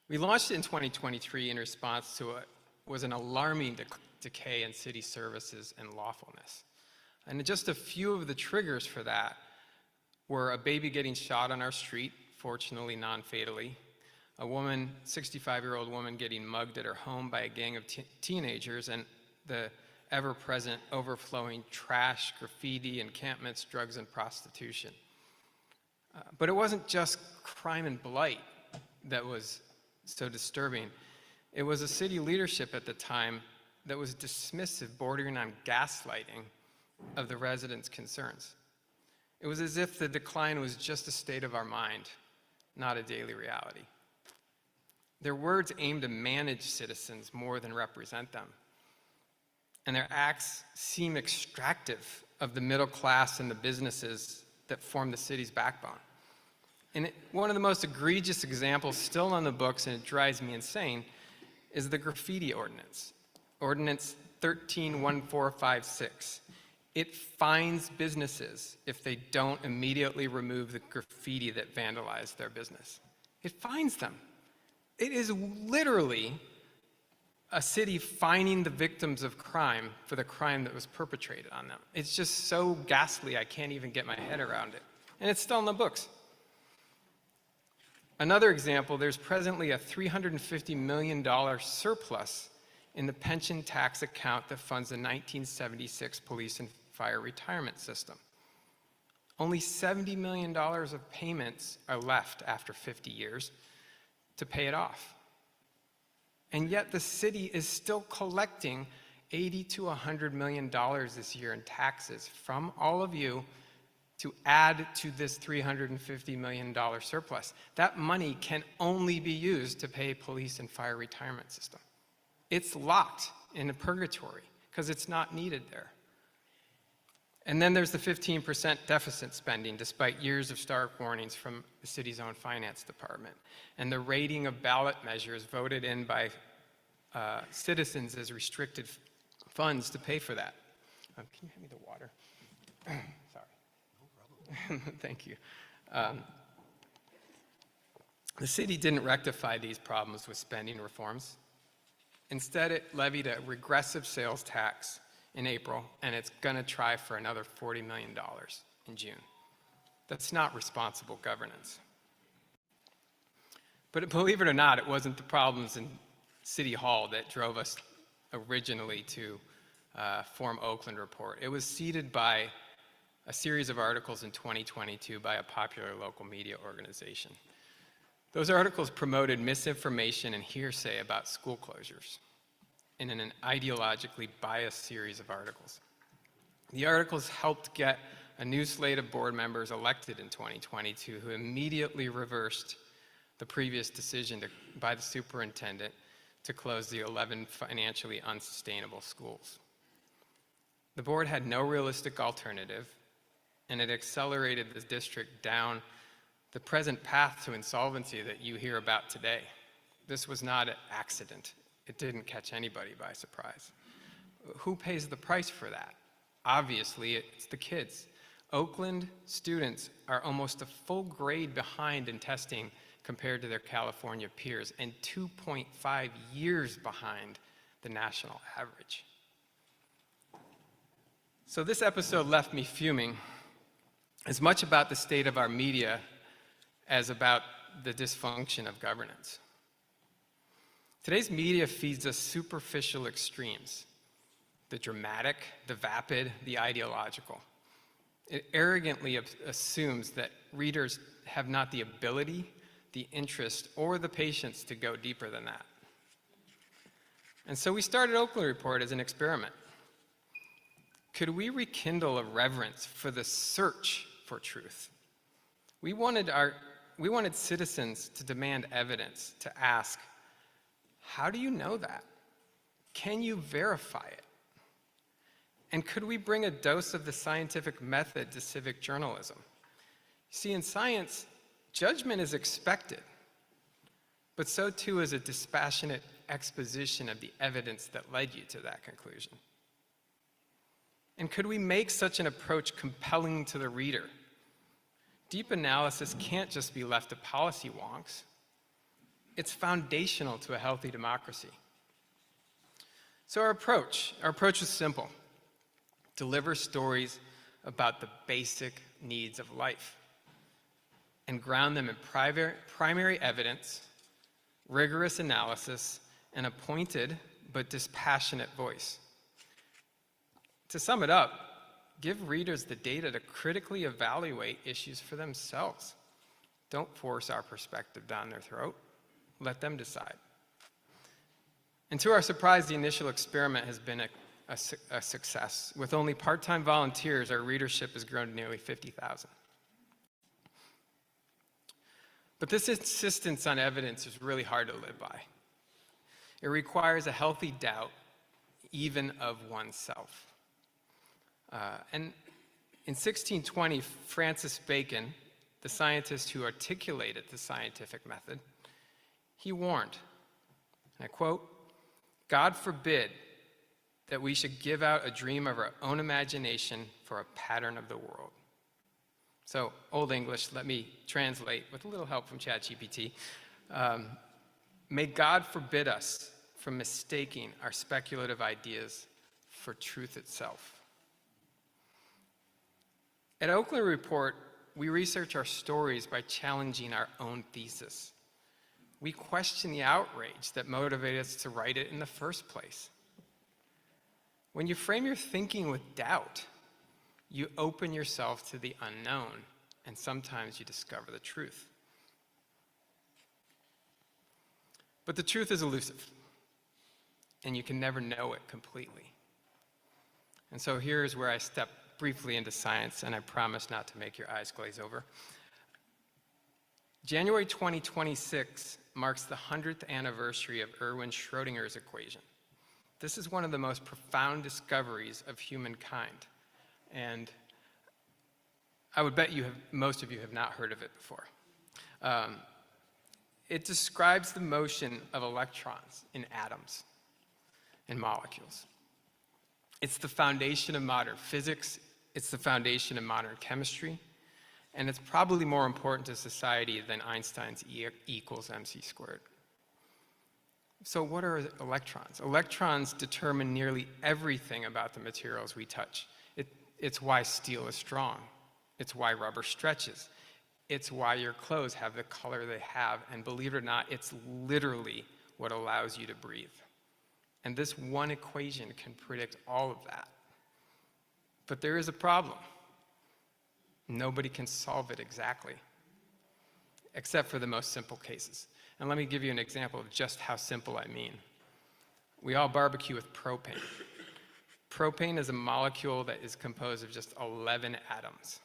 We launched it in 2023 in response to what was an alarming decay in city services and lawfulness. And just a few of the triggers for that were a baby getting shot on our street, fortunately non-fatally, a woman, 65-year-old woman, getting mugged at her home by a gang of teenagers, and the ever-present overflowing trash, graffiti, encampments, drugs, and prostitution. But it wasn't just crime and blight that was so disturbing. It was a city leadership at the time that was dismissive, bordering on gaslighting of the residents' concerns. It was as if the decline was just a state of our mind, not a daily reality. Their words aimed to manage citizens more than represent them. And their acts seem extractive of the middle class and the businesses that form the city's backbone. And one of the most egregious examples still on the books, and it drives me insane, is the graffiti ordinance, Ordinance 131456. It fines businesses if they don't immediately remove the graffiti that vandalized their business. It fines them. It is literally a city fining the victims of crime for the crime that was perpetrated on them. It's just so ghastly, I can't even get my head around it. And it's still in the books. Another example, there's presently a $350 million surplus in the pension tax account that funds the 1976 police and fire retirement system. Only $70 million of payments are left after 50 years to pay it off. And yet the city is still collecting $80 to $100 million this year in taxes from all of you to add to this $350 million surplus. That money can only be used to pay police and fire retirement system. It's locked in a purgatory because it's not needed there. And then there's the 15% deficit spending, despite years of stark warnings from the city's own finance department, and the rating of ballot measures voted in by citizens as restricted funds to pay for that. Can you hand me the water? Sorry. No problem. Thank you. The city didn't rectify these problems with spending reforms. Instead, it levied a regressive sales tax in April, and it's going to try for another $40 million in June. That's not responsible governance. But believe it or not, it wasn't the problems in City Hall that drove us originally to form Oakland Report. It was seeded by a series of articles in 2022 by a popular local media organization. Those articles promoted misinformation and hearsay about school closures in an ideologically biased series of articles. The articles helped get a new slate of board members elected in 2022 who immediately reversed the previous decision by the superintendent to close the 11 financially unsustainable schools. The board had no realistic alternative, and it accelerated the district down the present path to insolvency that you hear about today. This was not an accident. It didn't catch anybody by surprise. Who pays the price for that? Obviously, it's the kids. Oakland students are almost a full grade behind in testing compared to their California peers, and 2.5 years behind the national average. So this episode left me fuming, as much about the state of our media as about the dysfunction of governance. Today's media feeds us superficial extremes, the dramatic, the vapid, the ideological. It arrogantly assumes that readers have not the ability, the interest, or the patience to go deeper than that. And so we started Oakland Report as an experiment. Could we rekindle a reverence for the search for truth? We wanted citizens to demand evidence, to ask, how do you know that? Can you verify it? And could we bring a dose of the scientific method to civic journalism? See, in science, judgment is expected, but so too is a dispassionate exposition of the evidence that led you to that conclusion. And could we make such an approach compelling to the reader? Deep analysis can't just be left to policy wonks. It's foundational to a healthy democracy. So our approach is simple. Deliver stories about the basic needs of life and ground them in primary evidence, rigorous analysis, and a pointed but dispassionate voice. To sum it up, give readers the data to critically evaluate issues for themselves. Don't force our perspective down their throat. Let them decide. And to our surprise, the initial experiment has been a success. With only part-time volunteers, our readership has grown to nearly 50,000. But this insistence on evidence is really hard to live by. It requires a healthy doubt, even of oneself. And in 1620, Francis Bacon, the scientist who articulated the scientific method, he warned, and I quote, "God forbid that we should give out a dream of our own imagination for a pattern of the world." So, Old English, let me translate with a little help from ChatGPT. May God forbid us from mistaking our speculative ideas for truth itself. At Oakland Report, we research our stories by challenging our own thesis. We question the outrage that motivated us to write it in the first place. When you frame your thinking with doubt, you open yourself to the unknown, and sometimes you discover the truth. But the truth is elusive, and you can never know it completely. And so here's where I step briefly into science, and I promise not to make your eyes glaze over. January 2026 marks the 100th anniversary of Erwin Schrödinger's equation. This is one of the most profound discoveries of humankind, and I would bet most of you have not heard of it before. It describes the motion of electrons in atoms and molecules. It's the foundation of modern physics, it's the foundation of modern chemistry, and it's probably more important to society than Einstein's E equals mc squared. So what are electrons? Electrons determine nearly everything about the materials we touch. It's why steel is strong. It's why rubber stretches. It's why your clothes have the color they have, and believe it or not, it's literally what allows you to breathe. And this one equation can predict all of that. But there is a problem. Nobody can solve it exactly, except for the most simple cases. And let me give you an example of just how simple I mean. We all barbecue with propane. Propane is a molecule that is composed of just 11 atoms.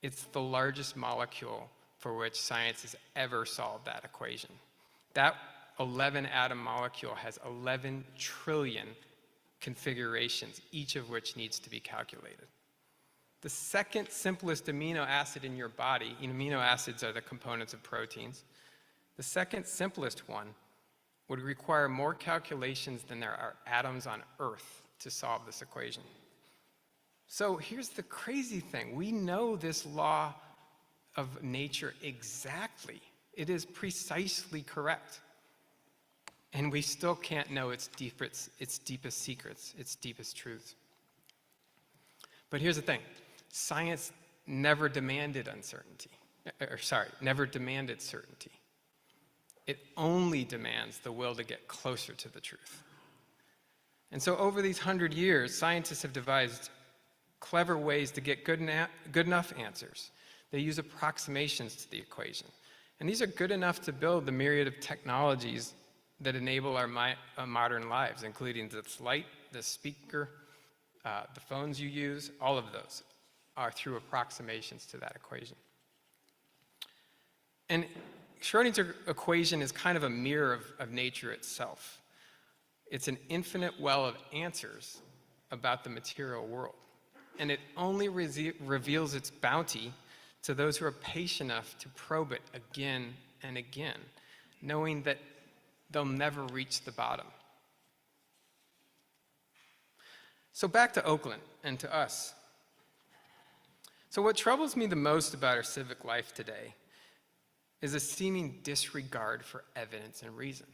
It's the largest molecule for which science has ever solved that equation. That 11 atom molecule has 11 trillion configurations, each of which needs to be calculated. The second simplest amino acid in your body, amino acids are the components of proteins, the second simplest one would require more calculations than there are atoms on Earth to solve this equation. So here's the crazy thing. We know this law of nature exactly. It is precisely correct. And we still can't know its deepest secrets, its deepest truths. But here's the thing. Science never demanded never demanded certainty. It only demands the will to get closer to the truth. And so over these 100 years, scientists have devised clever ways to get good enough answers. They use approximations to the equation. And these are good enough to build the myriad of technologies that enable our modern lives, including this light, this speaker, the phones you use, all of those are through approximations to that equation. And Schrödinger's equation is kind of a mirror of nature itself. It's an infinite well of answers about the material world. And it only reveals its bounty to those who are patient enough to probe it again and again, knowing that they'll never reach the bottom. So back to Oakland and to us. So what troubles me the most about our civic life today is a seeming disregard for evidence and reason.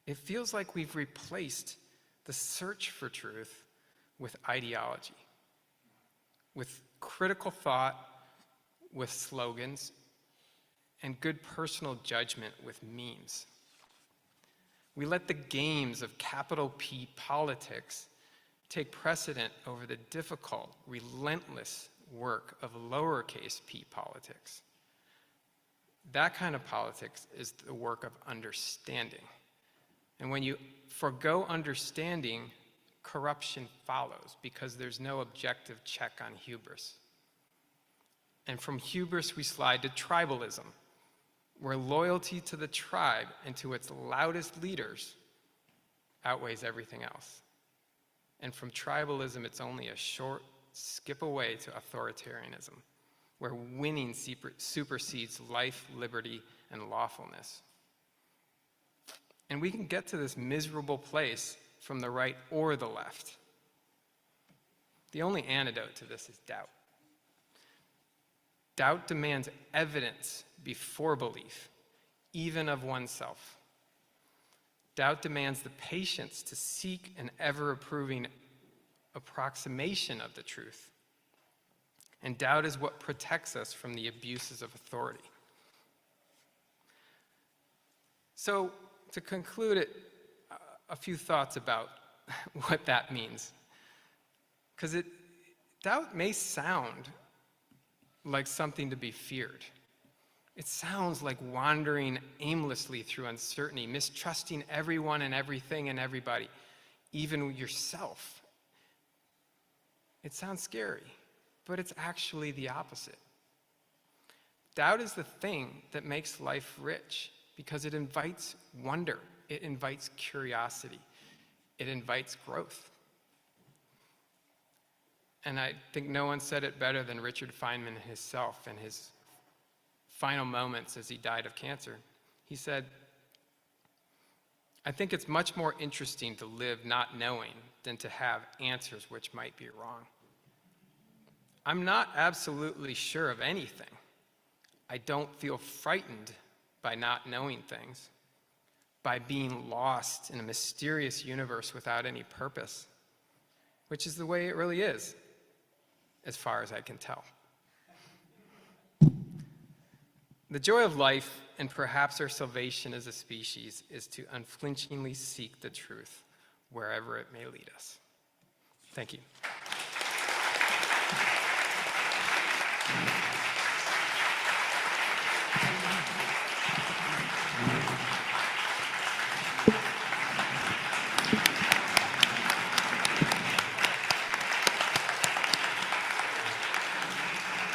It feels like we've replaced the search for truth with ideology, with critical thought, with slogans, and good personal judgment with memes. We let the games of capital P politics take precedent over the difficult, relentless work of lowercase p politics. That kind of politics is the work of understanding. And when you forgo understanding, corruption follows because there's no objective check on hubris. And from hubris, we slide to tribalism, where loyalty to the tribe and to its loudest leaders outweighs everything else. And from tribalism, it's only a short skip away to authoritarianism, where winning supersedes life, liberty, and lawfulness. And we can get to this miserable place from the right or the left. The only antidote to this is doubt. Doubt demands evidence before belief, even of oneself. Doubt demands the patience to seek an ever-approving approximation of the truth. And doubt is what protects us from the abuses of authority. So, to conclude it, a few thoughts about what that means. Because doubt may sound like something to be feared. It sounds like wandering aimlessly through uncertainty, mistrusting everyone and everything and everybody, even yourself. It sounds scary, but it's actually the opposite. Doubt is the thing that makes life rich because it invites wonder, it invites curiosity, it invites growth. And I think no one said it better than Richard Feynman himself in his final moments as he died of cancer. He said, I think it's much more interesting to live not knowing than to have answers which might be wrong. I'm not absolutely sure of anything. I don't feel frightened by not knowing things, by being lost in a mysterious universe without any purpose, which is the way it really is, as far as I can tell. The joy of life, and perhaps our salvation as a species, is to unflinchingly seek the truth wherever it may lead us. Thank you.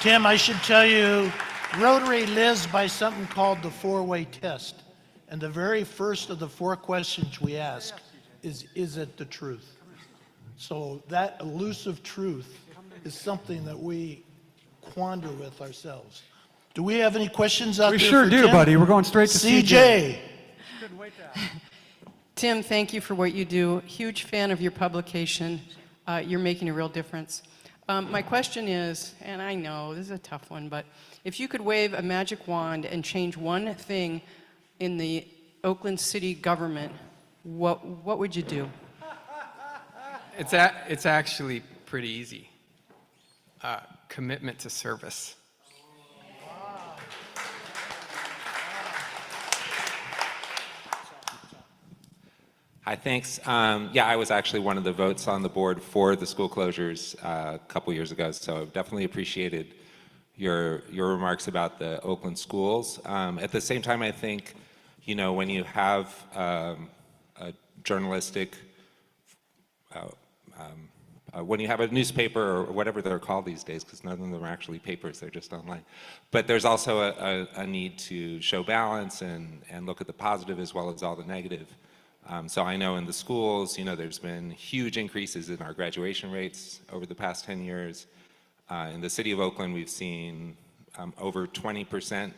Tim, I should tell you, Rotary lives by something called the four-way test. And the very first of the 4 questions we ask is it the truth? So that elusive truth is something that we quandar with ourselves. Do we have any questions out there We sure for do, Tim? buddy. We're going straight to CJ. Tim, thank you for what you do. Huge fan of your publication. You're making a real difference. My question is, and I know this is a tough one, but if you could wave a magic wand and change one thing in the Oakland city government, what would you do? It's actually pretty easy. Commitment to service. Hi, thanks. Yeah, I was actually one of the votes on the board for the school closures a couple years ago, so I've definitely appreciated your remarks about the Oakland schools. At the same time, I think, you know, when you have a journalistic, when you have a newspaper or whatever they're called these days, because none of them are actually papers, they're just online. But there's also a need to show balance and look at the positive as well as all the negative. So I know in the schools, you know, there's been huge increases in our graduation rates over the past 10 years. In the city of Oakland, we've seen over 20%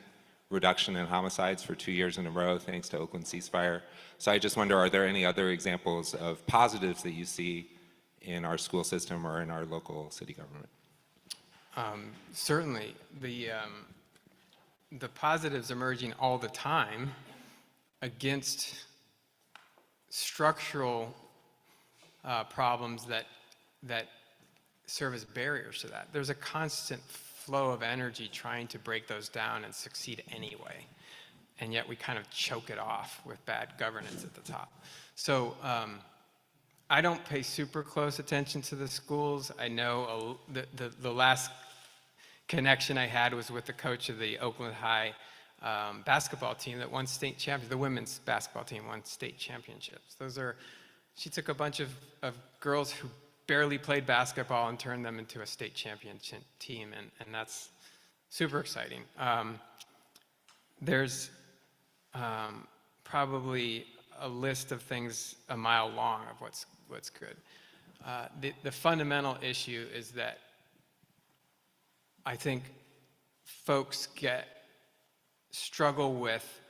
reduction in homicides for 2 years in a row, thanks to Oakland ceasefire. So I just wonder, are there any other examples of positives that you see in our school system or in our local city government? Certainly, the positives emerging all the time against structural problems that serve as barriers to that. There's a constant flow of energy trying to break those down and succeed anyway, and yet we kind of choke it off with bad governance at the top. So I don't pay super close attention to the schools. I know the last connection I had was with the coach of the Oakland High basketball team that won state champions. The women's basketball team won state championships. She took a bunch of girls who barely played basketball and turned them into a state championship team, and that's super exciting. There's probably a list of things a mile long of what's good. The fundamental issue is that I think folks struggle with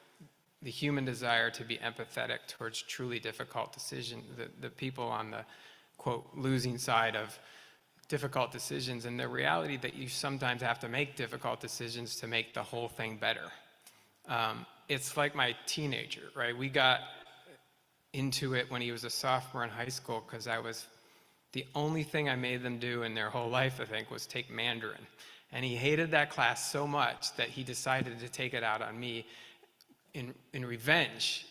the human desire to be empathetic towards truly difficult decisions, the people on the, quote, losing side of difficult decisions, and the reality that you sometimes have to make difficult decisions to make the whole thing better. It's like my teenager, right? We got into it when he was a sophomore in high school because the only thing I made them do in their whole life, I think, was take Mandarin. And he hated that class so much that he decided to take it out on me in revenge,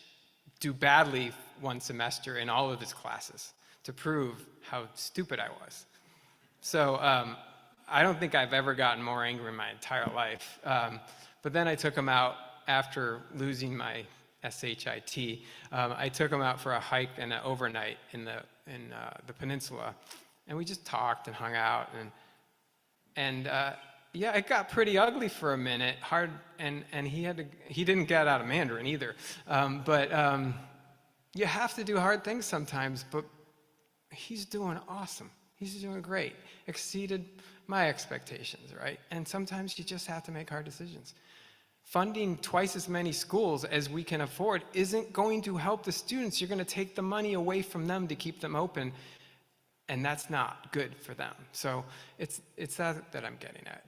do badly one semester in all of his classes to prove how stupid I was. So I don't think I've ever gotten more angry in my entire life. But then I took him out after losing my SHIT. I took him out for a hike and an overnight in the peninsula. And we just talked and hung out, and yeah, it got pretty ugly for a minute, hard, and he didn't get out of Mandarin either. But you have to do hard things sometimes, but he's doing awesome. He's doing great, exceeded my expectations, right? And sometimes you just have to make hard decisions. Funding twice as many schools as we can afford isn't going to help the students. You're going to take the money away from them to keep them open, and that's not good for them. So it's that I'm getting at.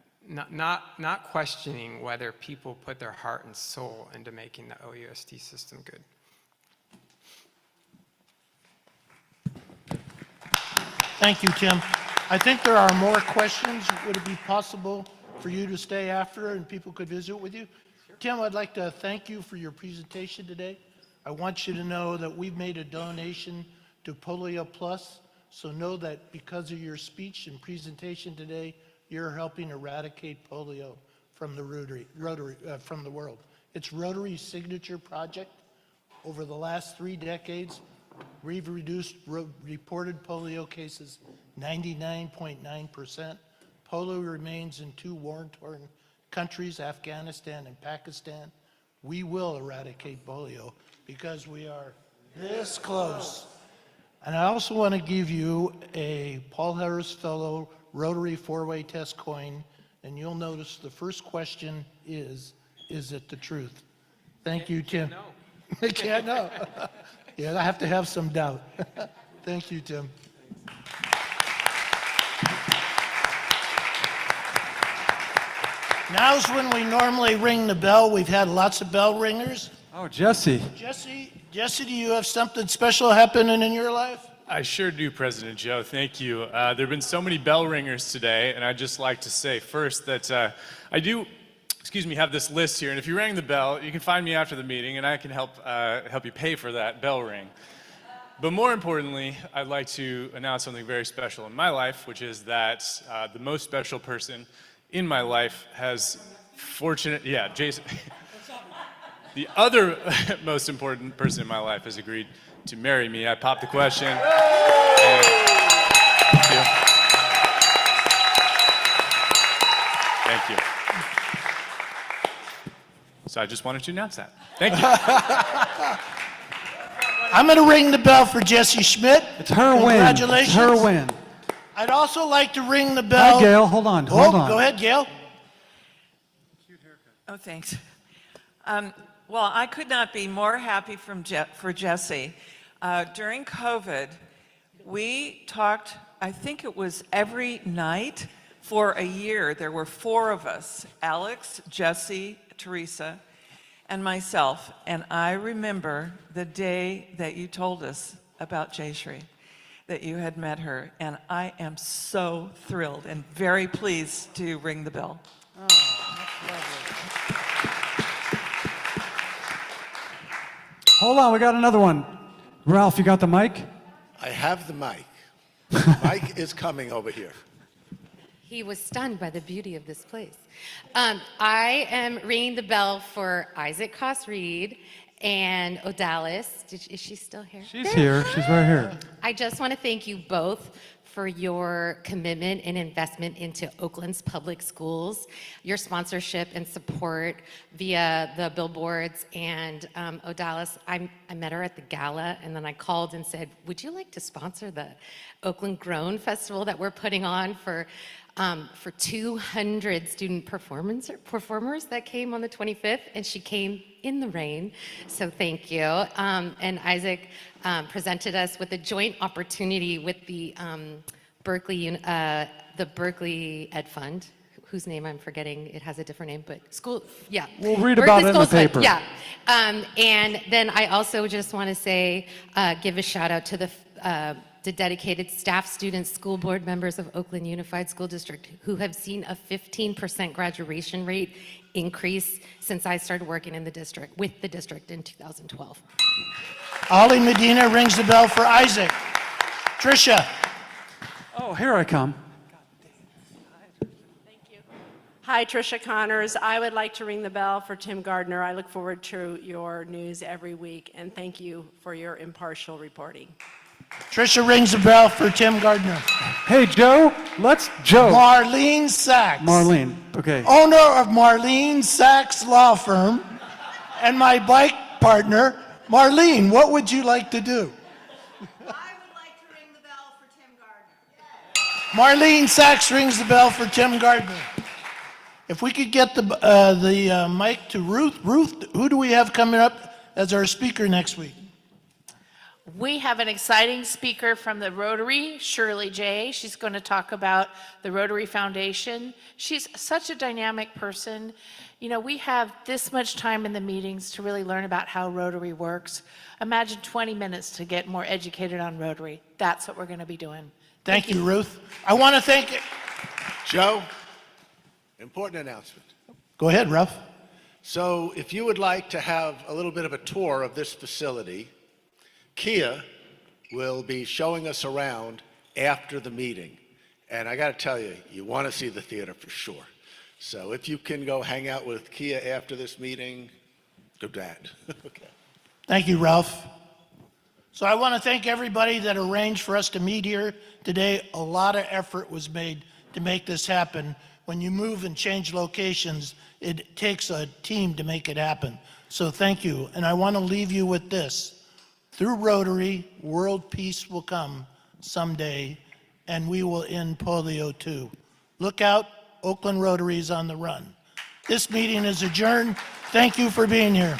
Not questioning whether people put their heart and soul into making the OUSD system good. Thank you, Tim. I think there are more questions. Would it be possible for you to stay after and people could visit with you? Tim, I'd like to thank you for your presentation today. I want you to know that we've made a donation to Polio Plus, so know that because of your speech and presentation today, you're helping eradicate polio from the Rotary from the world. It's Rotary's signature project. Over the last 3 decades, we've reduced reported polio cases 99.9%. Polio remains in 2 war-torn countries, Afghanistan and Pakistan. We will eradicate polio because we are this close. And I also want to give you a Paul Harris Fellow Rotary 4-way test coin, and you'll notice the first question is it the truth? Thank you, Tim. I can't know. Yeah, I have to have some doubt. Thank you, Tim. Now's when we normally ring the bell. We've had lots of bell ringers. Oh, Jesse. Jesse, do you have something special happening in your life? I sure do, President Joe. Thank you. There have been so many bell ringers today, and I'd just like to say first that I do, have this list here, and if you rang the bell, you can find me after the meeting, and I can help you pay for that bell ring. But more importantly, I'd like to announce something very special in my life, which is that the most special person in my life has Jason. The other most important person in my life has agreed to marry me. I popped the question. Thank you. Thank you. So I just wanted to announce that. Thank you. I'm going to ring the bell for Jessie Schmidt. It's her win. Congratulations. It's her win. I'd also like to ring the bell. Hi, Gail. Hold on. Go ahead, Gail. Oh, thanks. Well, I could not be more happy for Jessie. During COVID, we talked, I think it was every night for a year. There were 4 of us, Alex, Jessie, Teresa, and myself. And I remember the day that you told us about Jayshree, that you had met her. And I am so thrilled and very pleased to ring the bell. Oh, that's lovely. Hold on, we got another one. Ralph, you got the mic? I have the mic. Mike is coming over here. He was stunned by the beauty of this place. I am ringing the bell for Isaac Koss-Reed and Odalis. Is she still here? She's here. She's right here. I just want to thank you both for your commitment and investment into Oakland's public schools, your sponsorship and support via the billboards. And Odalis, I met her at the gala, and then I called and said, would you like to sponsor the Oakland Grown Festival that we're putting on for 200 student performers that came on the 25th, and she came in the rain, so thank you. And Isaac presented us with a joint opportunity with the Berkeley Ed Fund, whose name I'm forgetting. It has a different name, but school, yeah. We'll read about it in the paper. Yeah. And then I also just want to say, give a shout out to the dedicated staff, students, school board members of Oakland Unified School District who have seen a 15% graduation rate increase since I started working in the district, with the district in 2012. Ollie Medina rings the bell for Isaac. Tricia. Oh, here I come. Hi, Tricia Connors. I would like to ring the bell for Tim Gardner. I look forward to your news every week, and thank you for your impartial reporting. Tricia rings the bell for Tim Gardner. Hey, Joe, Joe. Marlene Sachs. Marlene, okay. Owner of Marlene Sachs Law Firm, and my bike partner. Marlene, what would you like to do? Marlene Sachs rings the bell for Tim Gardner. If we could get the mic to Ruth. Ruth, who do we have coming up as our speaker next week? We have an exciting speaker from the Rotary, Shirley J. She's going to talk about the Rotary Foundation. She's such a dynamic person. You know, we have this much time in the meetings to really learn about how Rotary works. Imagine 20 minutes to get more educated on Rotary. That's what we're going to be doing. Thank you, Ruth. I want to thank Joe, important announcement. Go ahead, Ruff. So if you would like to have a little bit of a tour of this facility, Kia will be showing us around after the meeting. And I got to tell you, you want to see the theater for sure. So if you can go hang out with Kia after this meeting, do that. Okay. Thank you, Ralph. So I want to thank everybody that arranged for us to meet here today. A lot of effort was made to make this happen. When you move and change locations, it takes a team to make it happen. So thank you. And I want to leave you with this. Through Rotary, world peace will come someday, and we will end polio too. Look out, Oakland Rotary is on the run. This meeting is adjourned. Thank you for being here.